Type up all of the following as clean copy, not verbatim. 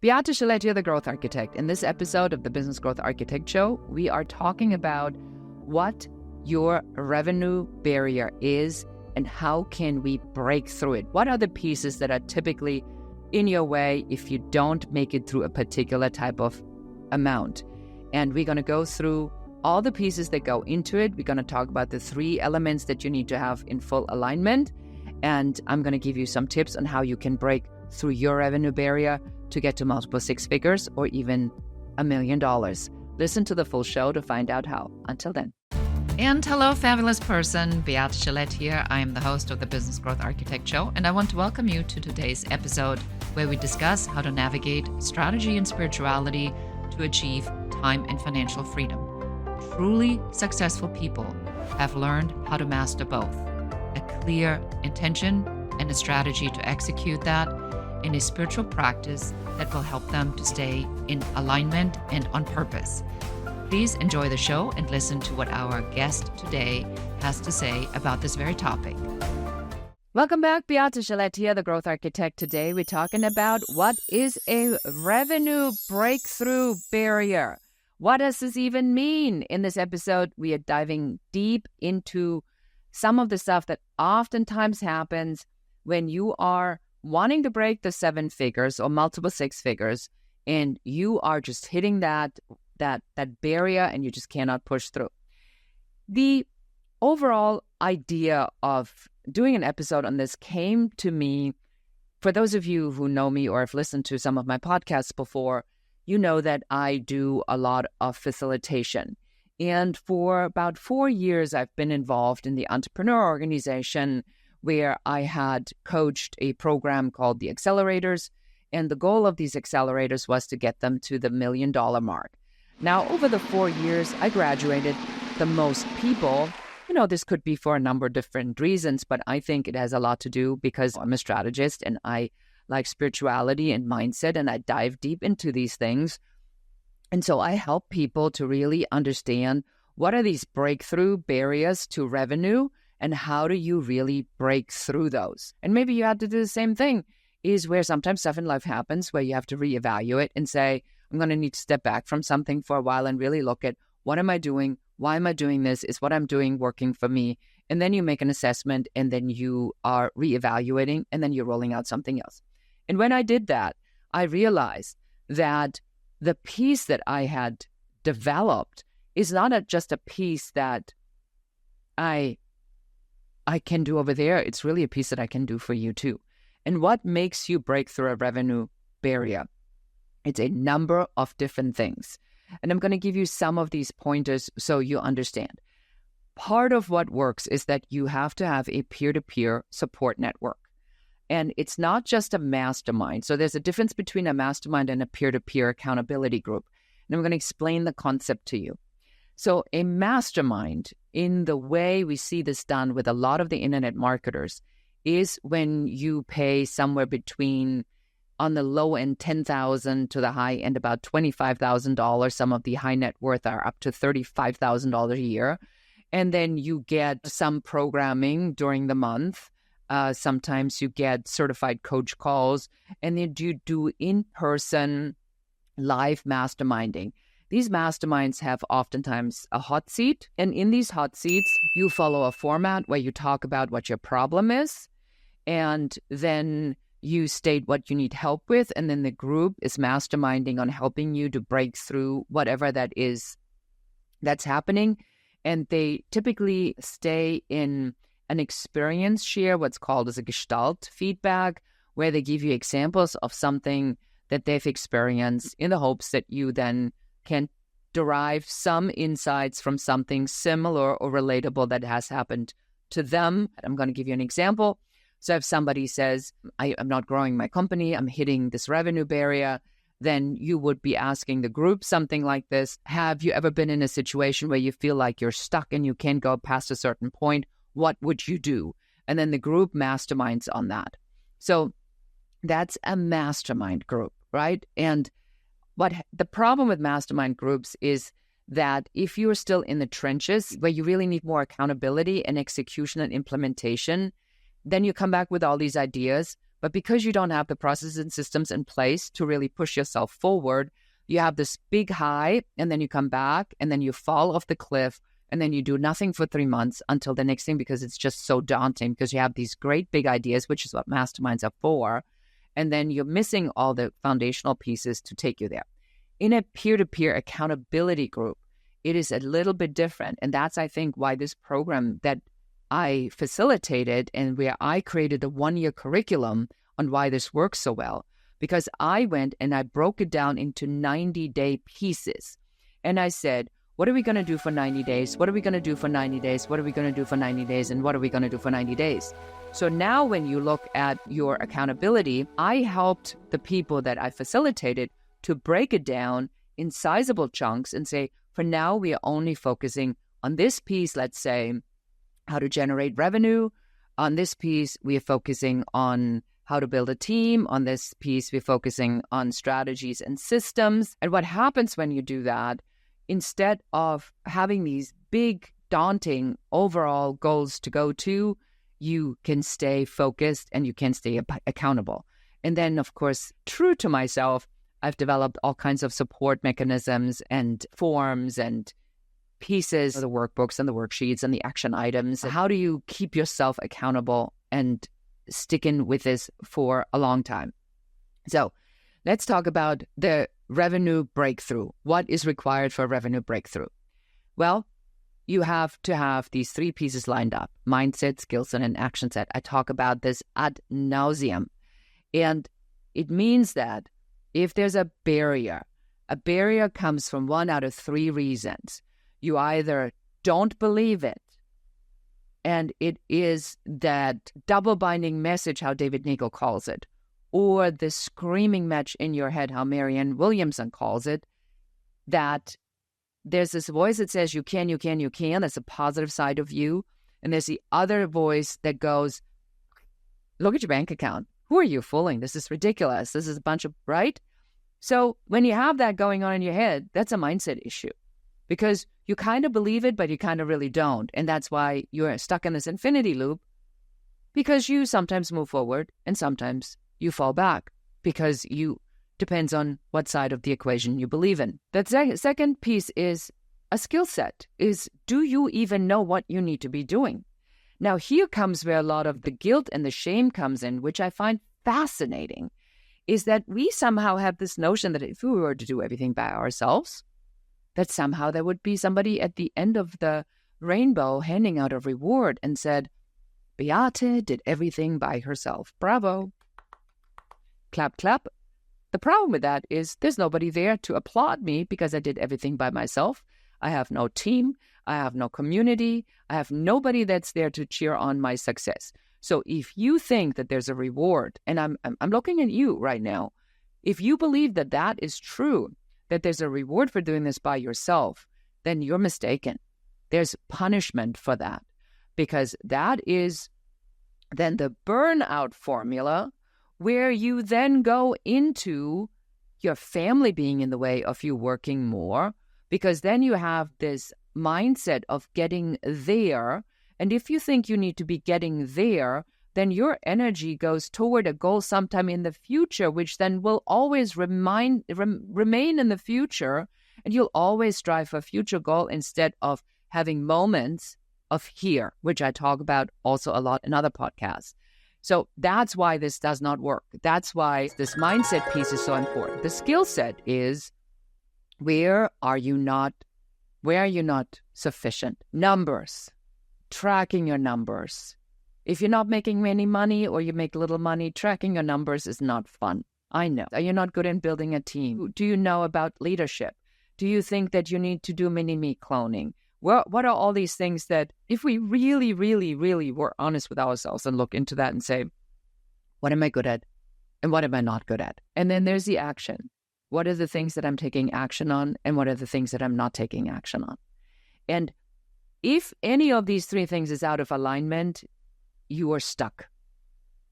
Beate Gillette here, the Growth Architect. In this episode of the Business Growth Architect Show, we are talking about what your revenue barrier is and how can we break through it. What are the pieces that are typically in your way if you don't make it through a particular type of amount? And we're going to go through all the pieces that go into it. We're going to talk about the 3 elements that you need to have in full alignment. And I'm going to give you some tips on how you can break through your revenue barrier to get to multiple 6 figures or even $1 million. Listen to the full show to find out how. Until then. And hello, fabulous person. Beate Gillette here. I am the host of the Business Growth Architect Show, and I want to welcome you to today's episode where we discuss how to navigate strategy and spirituality to achieve time and financial freedom. Truly successful people have learned how to master both. A clear intention and a strategy to execute that in a spiritual practice that will help them to stay in alignment and on purpose. Please enjoy the show and listen to what our guest today has to say about this very topic. Welcome back, Beate Gillette here, the Growth Architect. Today we're talking about what is a revenue breakthrough barrier. What does this even mean? In this episode, we are diving deep into some of the stuff that oftentimes happens when you are wanting to break the 7 figures or multiple 6 figures, and you are just hitting that barrier and you just cannot push through. The overall idea of doing an episode on this came to me, for those of you who know me or have listened to some of my podcasts before, you know that I do a lot of facilitation. And for about 4 years, I've been involved in the entrepreneur organization where I had coached a program called the Accelerators. And the goal of these accelerators was to get them to the $1 million mark. Now, over the 4 years, I graduated the most people. This could be for a number of different reasons, but I think it has a lot to do because I'm a strategist and I like spirituality and mindset, and I dive deep into these things. And so I help people to really understand what are these breakthrough barriers to revenue and how do you really break through those. And maybe you have to do the same thing, is where sometimes stuff in life happens where you have to reevaluate and say, I'm going to need to step back from something for a while and really look at what am I doing? Why am I doing this? Is what I'm doing working for me? And then you make an assessment and then you are reevaluating and then you're rolling out something else. And when I did that, I realized that the piece that I had developed is not just a piece that I can do over there. It's really a piece that I can do for you too. And what makes you break through a revenue barrier? It's a number of different things. And I'm going to give you some of these pointers so you understand. Part of what works is that you have to have a peer-to-peer support network. And it's not just a mastermind. So there's a difference between a mastermind and a peer-to-peer accountability group. And I'm going to explain the concept to you. So a mastermind, in the way we see this done with a lot of the internet marketers, is when you pay somewhere between, on the low end, $10,000 to the high end, about $25,000. Some of the high net worth are up to $35,000 a year. And then you get some programming during the month. Sometimes you get certified coach calls, and then you do in-person live masterminding. These masterminds have oftentimes a hot seat, and in these hot seats, you follow a format where you talk about what your problem is, and then you state what you need help with, and then the group is masterminding on helping you to break through whatever that is that's happening. And they typically stay in an experience share, what's called as a gestalt feedback, where they give you examples of something that they've experienced in the hopes that you then can derive some insights from something similar or relatable that has happened to them. I'm going to give you an example. So if somebody says, I'm not growing my company, I'm hitting this revenue barrier, then you would be asking the group something like this. Have you ever been in a situation where you feel like you're stuck and you can't go past a certain point? What would you do? And then the group masterminds on that. So that's a mastermind group, right? And what the problem with mastermind groups is that if you are still in the trenches where you really need more accountability and execution and implementation, then you come back with all these ideas, But because you don't have the processes and systems in place to really push yourself forward, you have this big high, and then you come back, and then you fall off the cliff, and then you do nothing for 3 months until the next thing, because it's just so daunting, because you have these great big ideas, which is what masterminds are for, and then you're missing all the foundational pieces to take you there. In a peer-to-peer accountability group, it is a little bit different, and that's, I think, why this program that I facilitated and where I created a 1-year curriculum on why this works so well, because I went and I broke it down into 90-day pieces. And I said, what are we going to do for 90 days? What are we going to do for 90 days? What are we going to do for 90 days? And what are we going to do for 90 days? So now when you look at your accountability, I helped the people that I facilitated to break it down in sizable chunks and say, for now, we are only focusing on this piece, let's say, how to generate revenue. On this piece, we are focusing on how to build a team. On this piece, we're focusing on strategies and systems. And what happens when you do that, instead of having these big, daunting overall goals to go to, you can stay focused and you can stay accountable. And then, of course, true to myself, I've developed all kinds of support mechanisms and forms and pieces, the workbooks and the worksheets and the action items. How do you keep yourself accountable and sticking with this for a long time? So let's talk about the revenue breakthrough. What is required for a revenue breakthrough? Well, you have to have these 3 pieces lined up: mindset, skill set, and action set. I talk about this ad nauseum. And it means that if there's a barrier comes from 1 out of 3 reasons. You either don't believe it, and it is that double binding message, how David Nagel calls it, or the screaming match in your head, how Marianne Williamson calls it, that there's this voice that says you can. That's a positive side of you. And there's the other voice that goes, look at your bank account. Who are you fooling? This is ridiculous. This is a bunch of, right? So when you have that going on in your head, that's a mindset issue, because you kind of believe it, but you kind of really don't. And that's why you're stuck in this infinity loop, because you sometimes move forward and sometimes you fall back, because you depends on what side of the equation you believe in. The second piece is a skill set, is do you even know what you need to be doing? Now, here comes where a lot of the guilt and the shame comes in, which I find fascinating, is that we somehow have this notion that if we were to do everything by ourselves, that somehow there would be somebody at the end of the rainbow handing out a reward and said, Beate did everything by herself. Bravo. Clap, clap. The problem with that is there's nobody there to applaud me because I did everything by myself. I have no team. I have no community. I have nobody that's there to cheer on my success. So if you think that there's a reward, and I'm looking at you right now, if you believe that that is true, that there's a reward for doing this by yourself, then you're mistaken. There's punishment for that, because that is then the burnout formula, where you then go into your family being in the way of you working more, because then you have this mindset of getting there. And if you think you need to be getting there, then your energy goes toward a goal sometime in the future, which then will always remain in the future. And you'll always strive for a future goal instead of having moments of here, which I talk about also a lot in other podcasts. So that's why this does not work. That's why this mindset piece is so important. The skill set is, where are you not sufficient? Numbers, tracking your numbers. If you're not making any money or you make little money, tracking your numbers is not fun. I know. Are you not good in building a team? Do you know about leadership? Do you think that you need to do mini-me cloning? Well, what are all these things that if we really, really, really were honest with ourselves and look into that and say, what am I good at and what am I not good at? And then there's the action. What are the things that I'm taking action on and what are the things that I'm not taking action on? And if any of these 3 things is out of alignment, you are stuck.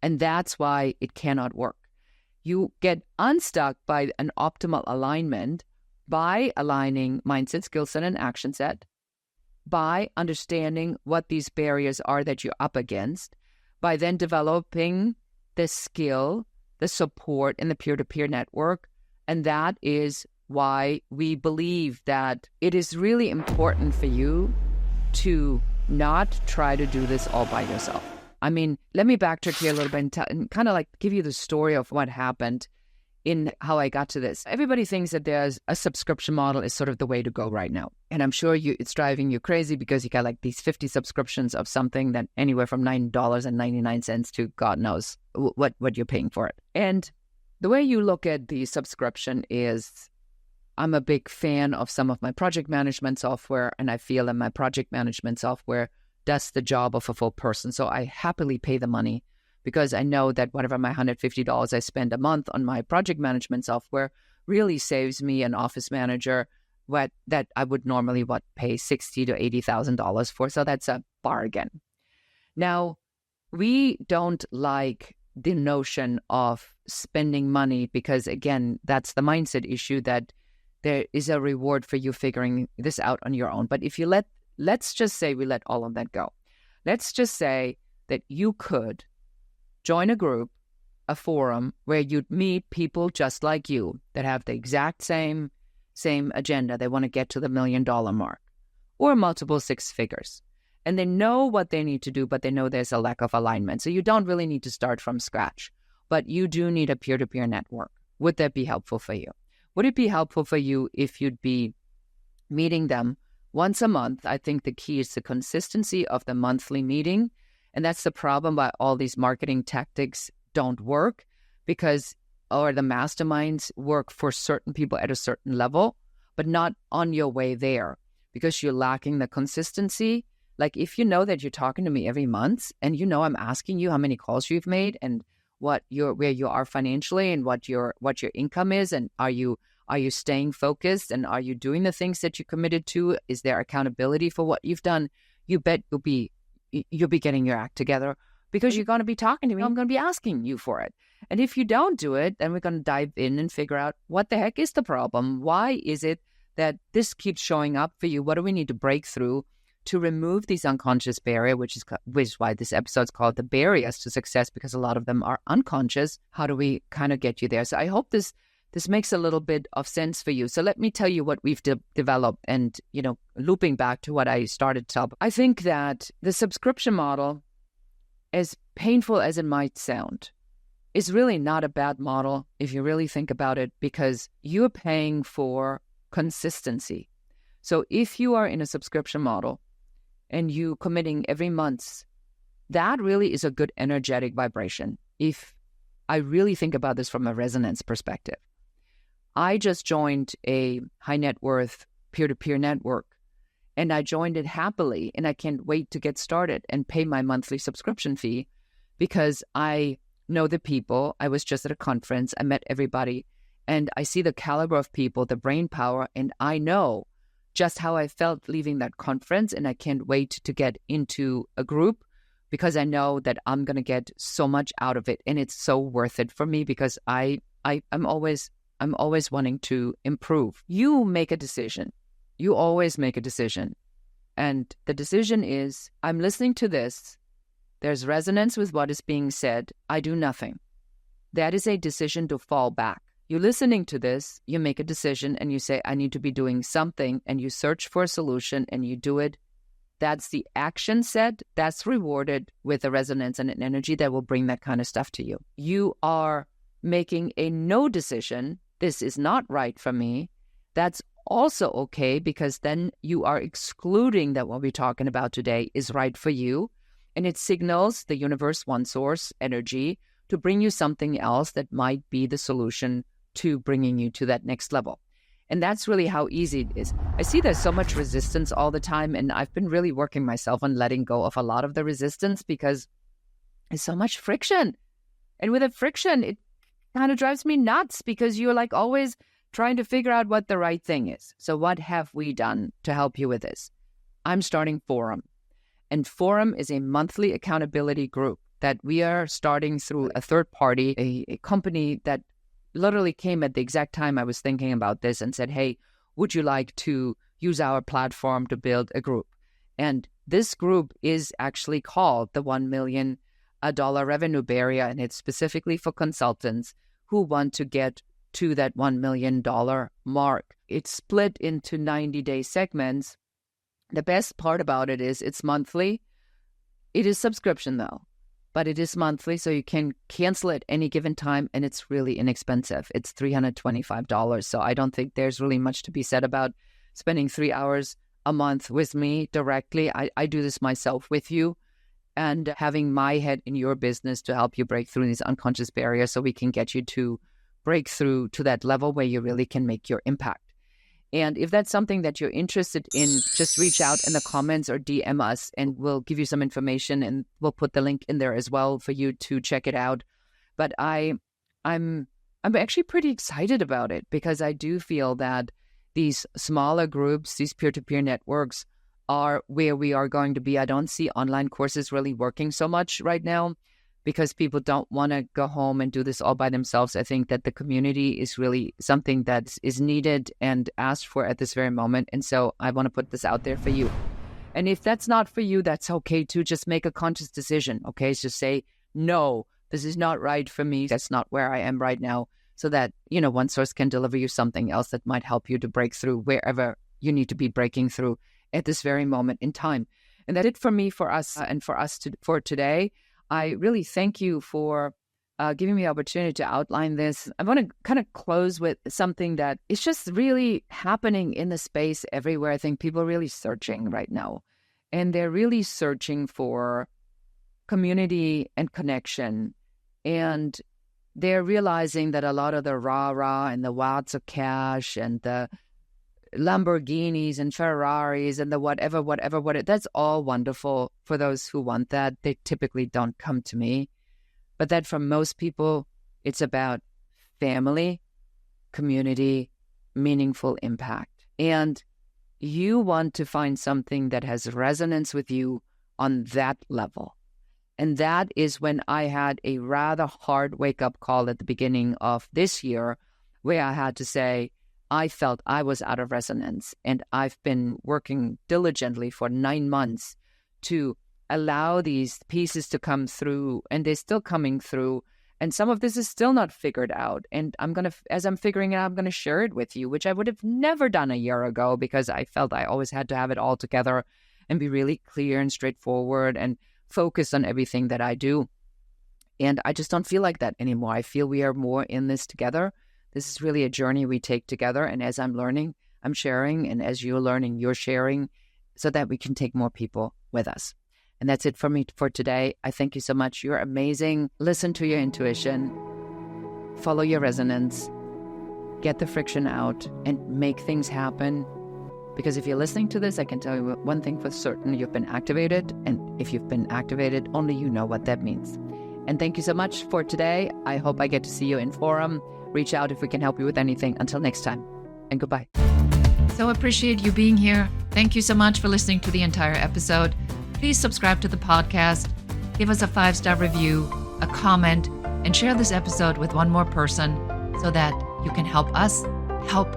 And that's why it cannot work. You get unstuck by an optimal alignment by aligning mindset, skill set, and action set, by understanding what these barriers are that you're up against, by then developing the skill, the support in the peer-to-peer network. And that is why we believe that it is really important for you to not try to do this all by yourself. I mean, let me backtrack here a little bit and kind of like give you the story of what happened in how I got to this. Everybody thinks that there's a subscription model is sort of the way to go right now. And I'm sure it's driving you crazy because you got like these 50 subscriptions of something that anywhere from $9.99 to God knows what you're paying for it. And the way you look at the subscription is, I'm a big fan of some of my project management software, and I feel that my project management software does the job of a full person. So I happily pay the money because I know that whatever my $150 I spend a month on my project management software really saves me an office manager that I would normally pay $60,000 to $80,000 for. So that's a bargain. Now, we don't like the notion of spending money because, again, that's the mindset issue that there is a reward for you figuring this out on your own. But if you let's just say we let all of that go. Let's just say that you could join a group, a forum, where you'd meet people just like you that have the exact same agenda. They want to get to the $1 million mark or multiple six figures. And they know what they need to do, but they know there's a lack of alignment. So you don't really need to start from scratch, but you do need a peer-to-peer network. Would that be helpful for you? Would it be helpful for you if you'd be meeting them once a month? I think the key is the consistency of the monthly meeting. And that's the problem why all these marketing tactics don't work, or the masterminds work for certain people at a certain level, but not on your way there because you're lacking the consistency. Like if you know that you're talking to me every month and you know I'm asking you how many calls you've made and where you are financially and what your income is, and are you staying focused, and are you doing the things that you committed to? Is there accountability for what you've done? You bet you'll be getting your act together because you're going to be talking to me. I'm going to be asking you for it. And if you don't do it, then we're going to dive in and figure out what the heck is the problem? Why is it that this keeps showing up for you? What do we need to break through to remove these unconscious barriers, which is why this episode is called The Barriers to Success, because a lot of them are unconscious. How do we kind of get you there? So I hope this makes a little bit of sense for you. So let me tell you what we've developed, and, looping back to what I started to tell. I think that the subscription model, as painful as it might sound, is really not a bad model if you really think about it, because you're paying for consistency. So if you are in a subscription model and you committing every month, that really is a good energetic vibration. If I really think about this from a resonance perspective, I just joined a high net worth peer-to-peer network, and I joined it happily, and I can't wait to get started and pay my monthly subscription fee because I know the people. I was just at a conference. I met everybody, and I see the caliber of people, the brain power, and I know just how I felt leaving that conference, and I can't wait to get into a group because I know that I'm going to get so much out of it, and it's so worth it for me because I'm always wanting to improve. You make a decision. You always make a decision. And the decision is, I'm listening to this. There's resonance with what is being said. I do nothing. That is a decision to fall back. You're listening to this, you make a decision, and you say, I need to be doing something, and you search for a solution, and you do it. That's the action set. That's rewarded with a resonance and an energy that will bring that kind of stuff to you. You are making a no decision. This is not right for me. That's also okay, because then you are excluding that what we're talking about today is right for you. And it signals the universe, one source, energy, to bring you something else that might be the solution to bringing you to that next level. And that's really how easy it is. I see there's so much resistance all the time, and I've been really working myself on letting go of a lot of the resistance because there's so much friction. And with the friction, it kind of drives me nuts because you're like always trying to figure out what the right thing is. So what have we done to help you with this? I'm starting Forum. And Forum is a monthly accountability group that we are starting through a third party, a company that literally came at the exact time I was thinking about this and said, hey, would you like to use our platform to build a group? And this group is actually called the 1 Million a dollar revenue barrier, and it's specifically for consultants who want to get to that $1 million mark. It's split into 90-day segments. The best part about it is it's monthly. It is subscription though, but it is monthly, so you can cancel at any given time, and it's really inexpensive. It's $325. So I don't think there's really much to be said about spending 3 hours a month with me directly. I do this myself with you, and having my head in your business to help you break through these unconscious barriers so we can get you to break through to that level where you really can make your impact. And if that's something that you're interested in, just reach out in the comments or DM us, and we'll give you some information, and we'll put the link in there as well for you to check it out. But I'm actually pretty excited about it, because I do feel that these smaller groups, these peer-to-peer networks, are where we are going to be. I don't see online courses really working so much right now, because people don't want to go home and do this all by themselves. I think that the community is really something that is needed and asked for at this very moment. And so I want to put this out there for you. And if that's not for you, that's okay too. Just make a conscious decision, okay? Just say, no, this is not right for me. That's not where I am right now. So that, OneSource can deliver you something else that might help you to break through wherever you need to be breaking through at this very moment in time. And that's it for me, for us, and for today. I really thank you for giving me the opportunity to outline this. I want to kind of close with something that is just really happening in the space everywhere. I think people are really searching right now, and they're really searching for community and connection. And they're realizing that a lot of the rah-rah and the watts of cash and the Lamborghinis and Ferraris and the whatever, that's all wonderful for those who want that. They typically don't come to me. But that for most people, it's about family, community, meaningful impact. And you want to find something that has resonance with you on that level. And that is when I had a rather hard wake-up call at the beginning of this year, where I had to say, I felt I was out of resonance, and I've been working diligently for 9 months to allow these pieces to come through, and they're still coming through, and some of this is still not figured out. And as I'm figuring it out, I'm going to share it with you, which I would have never done a year ago, because I felt I always had to have it all together and be really clear and straightforward and focused on everything that I do. And I just don't feel like that anymore. I feel we are more in this together. This is really a journey we take together. And as I'm learning, I'm sharing. And as you're learning, you're sharing, so that we can take more people with us. And that's it for me for today. I thank you so much. You're amazing. Listen to your intuition. Follow your resonance. Get the friction out and make things happen. Because if you're listening to this, I can tell you one thing for certain: you've been activated. And if you've been activated, only you know what that means. And thank you so much for today. I hope I get to see you in forum. Reach out if we can help you with anything. Until next time, and goodbye. So appreciate you being here. Thank you so much for listening to the entire episode. Please subscribe to the podcast, give us a 5-star review, a comment, and share this episode with one more person, so that you can help us help